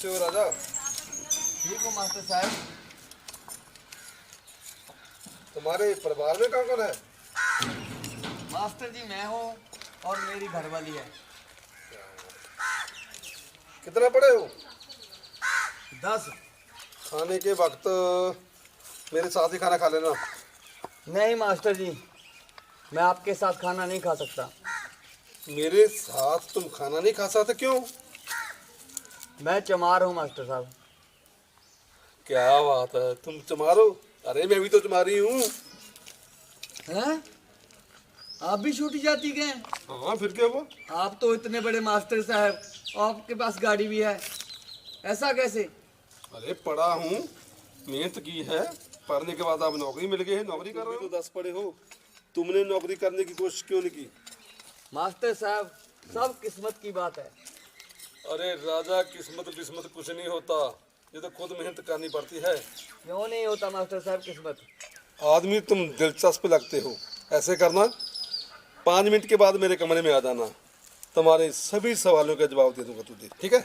कैसे हो राजा? ठीक हो मास्टर साहब? तुम्हारे परिवार में कौन कौन है? मास्टर जी मैं हूँ और मेरी घरवाली है। कितना पढ़े हो? 10। खाने के वक्त मेरे साथ ही खाना खा लेना। नहीं मास्टर जी, मैं आपके साथ खाना नहीं खा सकता। मेरे साथ तुम खाना नहीं खा सकते क्यों? मैं चमार हूँ मास्टर साहब। क्या बात है, तुम चमारो? अरे मैं भी तो चमारी हूँ। हैं? आप भी छोटी जाति के हैं? हाँ फिर क्या हुआ? आप तो इतने बड़े मास्टर साहब, आपके पास गाड़ी भी है, ऐसा कैसे? अरे पढ़ा हूँ, मेहनत की है, पढ़ने के बाद आप नौकरी मिल गई है, नौकरी कर रहे हो। 10 पढ़े हो, तुमने नौकरी करने की कोशिश क्यों नहीं की? मास्टर साहब सब किस्मत की बात है। अरे राजा, किस्मत बिस्मत कुछ नहीं होता, ये तो खुद मेहनत करनी पड़ती है। क्यों नहीं होता मास्टर साहब किस्मत? आदमी तुम दिलचस्प लगते हो। ऐसे करना, 5 मिनट के बाद मेरे कमरे में आ जाना, तुम्हारे सभी सवालों का जवाब दे दूंगा तुझे, ठीक है?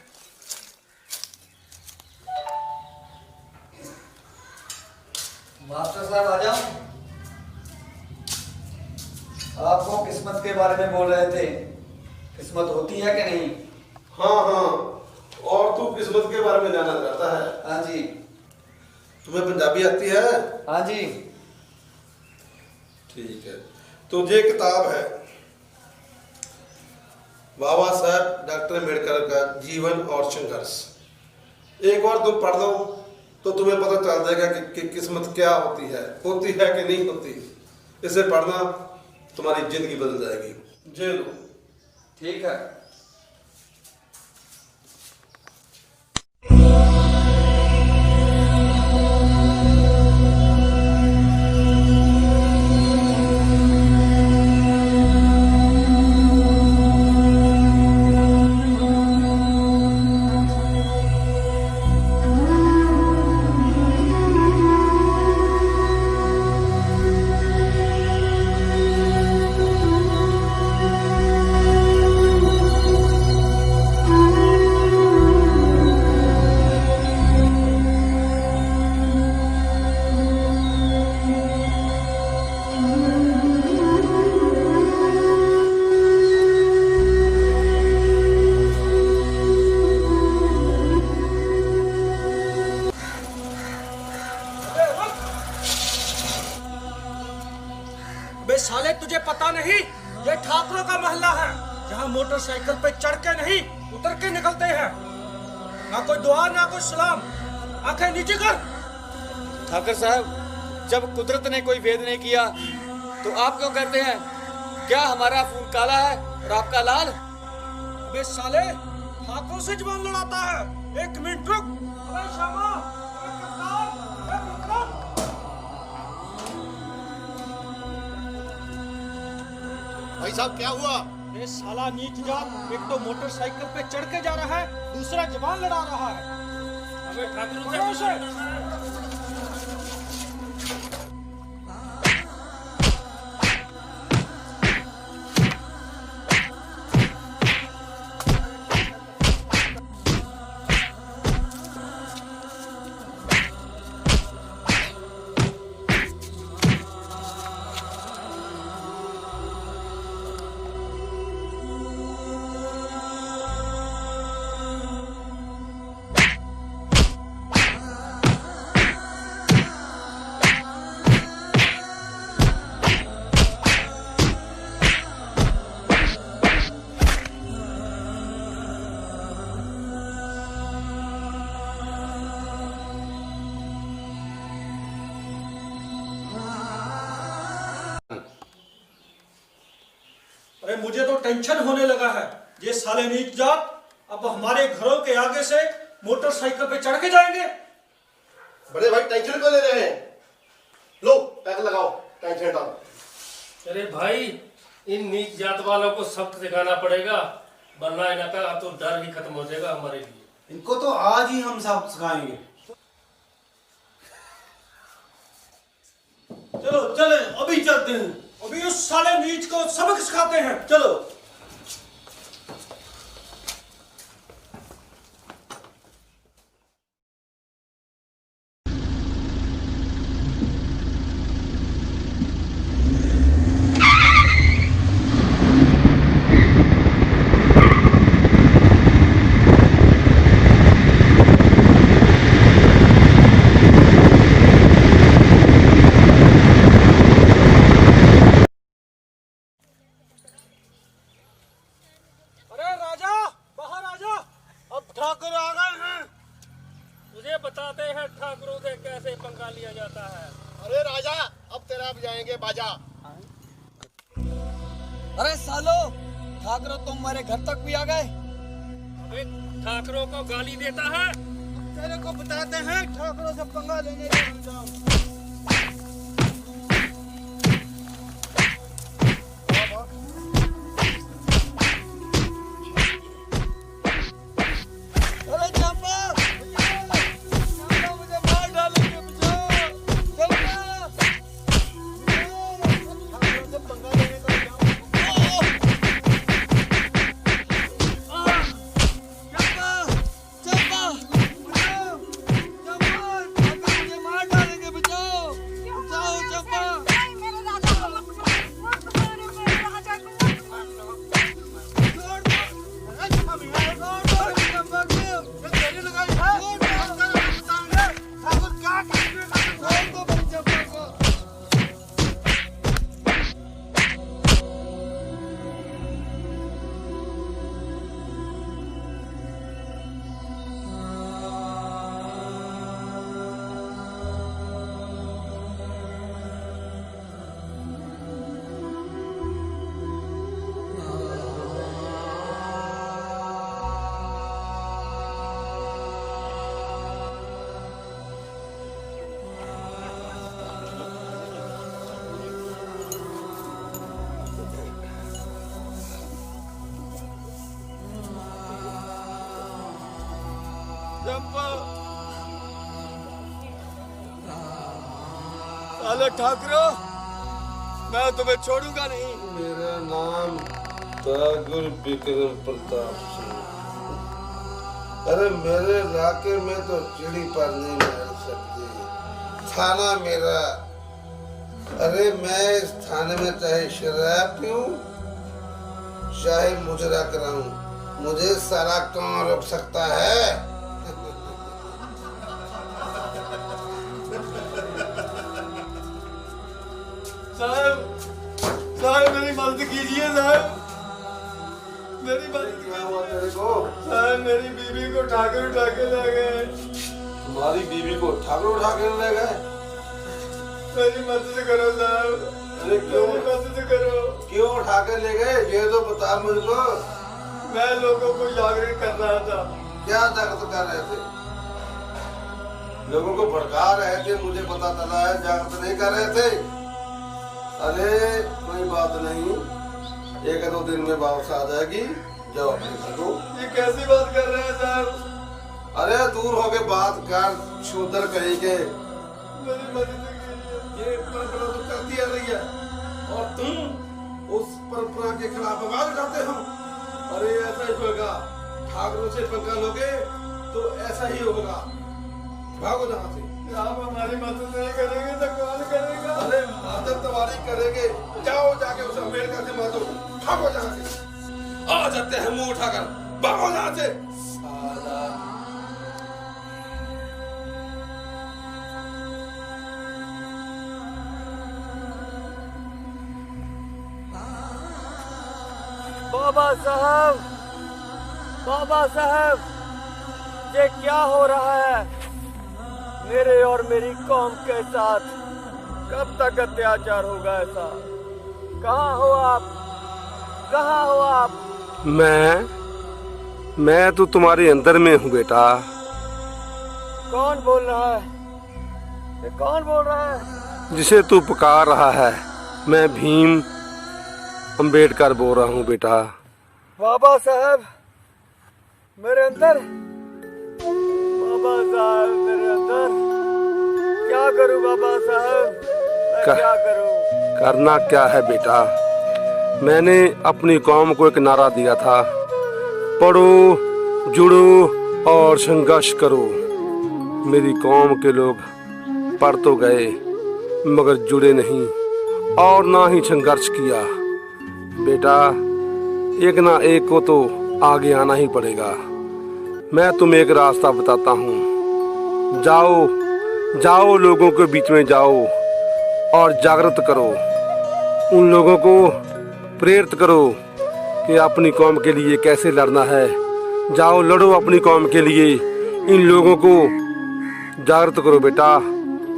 मास्टर साहब आ जाओ। आपको किस्मत के बारे में बोल रहे थे, किस्मत होती है कि नहीं? हाँ हाँ, और तू किस्मत के बारे में जानना चाहता है? हाँ जी। तुम्हें पंजाबी आती है? हाँ जी। ठीक है, तो ये किताब है बाबा साहब डॉक्टर अम्बेडकर का जीवन और संघर्ष। एक बार तुम पढ़ लो तो तुम्हें पता चल जाएगा कि किस्मत क्या होती है कि नहीं होती। इसे पढ़ना, तुम्हारी जिंदगी बदल जाएगी। जे लो। ठीक है। बे साले, तुझे पता नहीं ये ठाकरों का मोहल्ला है, जहाँ मोटरसाइकिल पे चढ़ के नहीं उतर के निकलते हैं। ना कोई दुआ ना कोई सलाम, आंखें नीचे कर। ठाकर साहब, जब कुदरत ने कोई भेद नहीं किया तो आप क्यों कहते हैं? क्या हमारा खून काला है और आपका लाल? बे साले, ठाकरों से जवान लड़ाता है। 1 मिनट रुक। अबे शामा, अबे कप्तान, अबे विक्रम। भाई साहब क्या हुआ? ये साला नीच जात एक तो मोटरसाइकिल पे चढ़ के जा रहा है, दूसरा जवान लड़ा रहा है। अबे ठाकुर से अरे मुझे तो टेंशन होने लगा है। ये साले नीच जात अब हमारे घरों के आगे से मोटरसाइकिल पे चढ़ के जाएंगे। बड़े भाई टेंशन क्यों ले रहे हैं? लो पैक लगाओ, टेंशन डालो। अरे भाई, इन नीच जात वालों को सख्त सिखाना पड़ेगा, वरना इनका तो डर ही खत्म हो जाएगा हमारे लिए। इनको तो आज ही हम सब सिखाएंगे। चलो चले, अभी चलते हैं, अभी उस साले नीच को सबक सिखाते हैं। चलो। राजा, अब तेरा बजाएंगे बाजा। अरे सालो, ठाकरो तुम हमारे घर तक भी आ गए। अबे ठाकरों को गाली देता है। तेरे को बताते हैं ठाकरों से पंगा लेने नहीं जाओ। अरे चंपा, चंपा मुझे मार डालेंगे, बचाओ चंपा। ठाकरों से पंगा लेने को जाओ। चंपा, चंपा, बचाओ, चंपा, ठाकुर मुझे मार डालेंगे, बचाओ, बचाओ चंपा। मेरे राजा को मत मारो, मेरे राजा को मत मारो। छोड़ दो, अरे छोड़ दो चंपा को। तेरी लगाई है। ठाकुर क्या करेंगे? छोड़ दो मेरी चंपा को। चंपा, साले ठाकरो, मैं तुम्हें छोड़ूंगा नहीं। मेरा नाम ठाकुर विक्रम प्रताप सिंह। अरे मेरे इलाके में तो चिड़ी पर नहीं मिल सकती। थाना मेरा। अरे मैं इस थाने में चाहे शराब पीऊं, चाहे मुजरा कराऊं, मुझे सारा कौन रोक सकता है? साहब, साहब मेरी मदद कीजिए साहब, मेरी मदद। क्या हुआ तेरे को? साहब मेरी बीवी को ठाकुर उठा के ले गए। तुम्हारी बीवी को ठाकुर उठा के ले गए? मेरी मदद करो साहब, अरे क्यों? मेरी मदद करो। क्यों उठा के ले गए ये तो बता मुझको। मैं लोगों को जागरण कर रहा था। क्या जागृत कर रहे थे? लोगों को भड़का रहे थे, मुझे पता चला है। जागृत नहीं कर रहे थे। अरे कोई बात नहीं, 1-2 दिन में वापस आ जाएगी। जाओ अपने घर को। ये कैसी बात कर रहे हैं साहब? अरे दूर होके बात कर, शूदर कहेंगे। मेरी मदद कीजिए। ये परंपरा तो चलती आ रही है और तुम उस परंपरा के खिलाफ आवाज उठाते हो। अरे ऐसा ही होगा, ठाकुरों से पंगा लोगे तो ऐसा ही होगा। भागो जहाँ से। आप हमारी मदद नहीं करेंगे तो कौन करेगा? अरे मदद तुम्हारी करेंगे। जाओ जाके उस अम्बेडकर से मारो। भागो जहाँ से। आ जाते हैं मुंह उठाकर। भागो जहाँ से। साला। बाबा साहब, बाबा साहब, ये क्या हो रहा है मेरे और मेरी कौम के साथ? कब तक अत्याचार होगा ऐसा? कहाँ हो आप? कहाँ हो आप? मैं तो तुम्हारे अंदर में हूँ बेटा। कौन बोल रहा है? ये कौन बोल रहा है? जिसे तू पुकार रहा है, मैं भीम अम्बेडकर बोल रहा हूँ बेटा। बाबा साहब मेरे अंदर, बाबा साहब मेरे अंदर, क्या करूं बाबा साहब, मैं क्या करूं? करना क्या है बेटा? मैंने अपनी कौम को एक नारा दिया था, पढ़ो, जुड़ो और संघर्ष करो। मेरी कौम के लोग पढ़ तो गए मगर जुड़े नहीं और ना ही संघर्ष किया। बेटा एक ना एक को तो आगे आना ही पड़ेगा। मैं तुम्हें एक रास्ता बताता हूँ। जाओ जाओ, लोगों के बीच में जाओ और जागृत करो। उन लोगों को प्रेरित करो कि अपनी कौम के लिए कैसे लड़ना है। जाओ लड़ो अपनी कौम के लिए। इन लोगों को जागृत करो बेटा,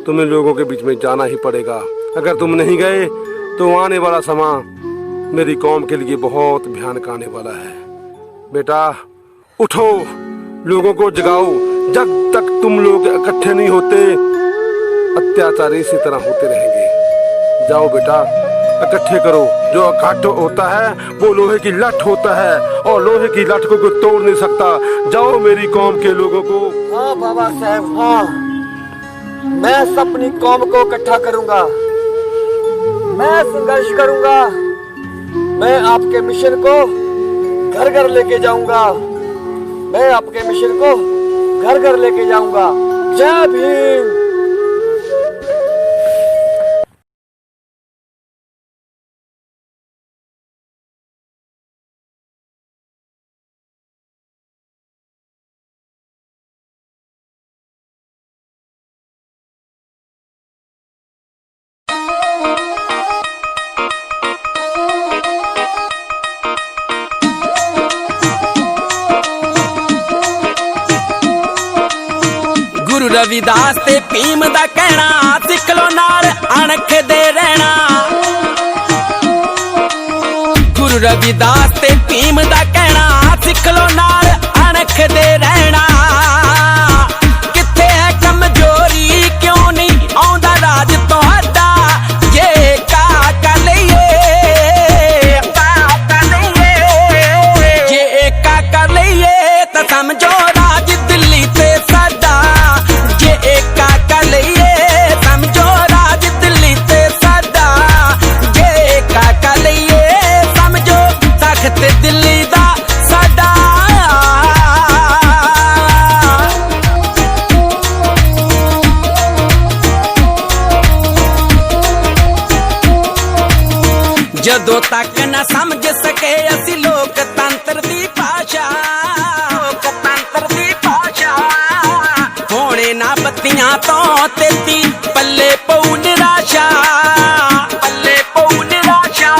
तुम्हें लोगों के बीच में जाना ही पड़ेगा। अगर तुम नहीं गए तो आने वाला समय मेरी कौम के लिए बहुत भयानक आने वाला है। बेटा उठो, लोगों को जगाओ। जब तक तुम लोग इकट्ठे नहीं होते अत्याचार इसी तरह होते रहेंगे। जाओ बेटा, इकट्ठे करो। जो इकट्ठ होता है वो लोहे की लठ होता है और लोहे की लठ को कोई तोड़ नहीं सकता। जाओ मेरी कौम के लोगों को। हाँ बाबा साहब, हाँ, मैं अपनी कौम को इकट्ठा करूंगा, मैं संघर्ष करूंगा, मैं आपके मिशन को घर घर लेके जाऊंगा, मैं आपके मिशन को घर घर लेके जाऊंगा। जय भीम। गुरु रविदास ते भीम दा कहना, सिख लो नाल अणख दे रहना। गुरु रविदास ते भीम दा कहना, सिख लो नाल अणख दे रहना। किथे है कमजोरी, क्यों नहीं आउंदा राज तुहाडा। जे काका लईए, जे काका लईए तां समझो राज दिल्ली ते साडा। जे काका लईए समझो राज दिल्ली ते साडा। जे काका लईए समझो तख्त दिल्ली दा साडा। जदों तक ना समझ सके असी लोकतंत्र दी भाषा, लोकतंत्र दी भाषा। होने ना बत्तियां तो तेती पल्ले पऊ निराशा, पल्ले पऊ निराशा।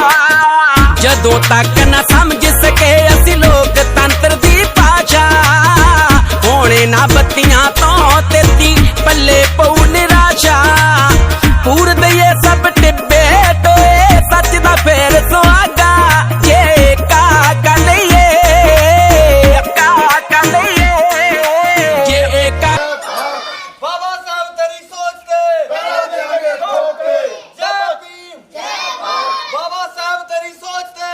जदों तक ना समझ सके असी लोकतंत्र दी भाषा। होने ना बत्तियां तो तेती पल्ले पऊ निराशा। पूर दईए सब टिब्बे टोए, सच दा फेर सुहागा। जे काका लईए, काका लईए, जे काका। बाबा साहब तेरी सोच ते जय भीम। बाबा साहब तेरी सोच ते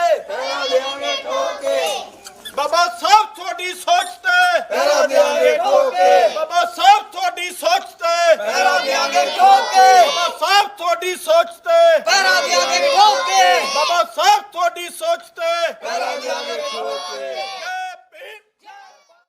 बाबा साहब थोड़ी सोचते पैरा देंगे ठोके। बाबा साहब थोड़ी सोचते पैरा देंगे ठोके। बाबा साहब थोड़ी सोचते पैरा देंगे ठोके। बाबा साहब थोड़ी सोचते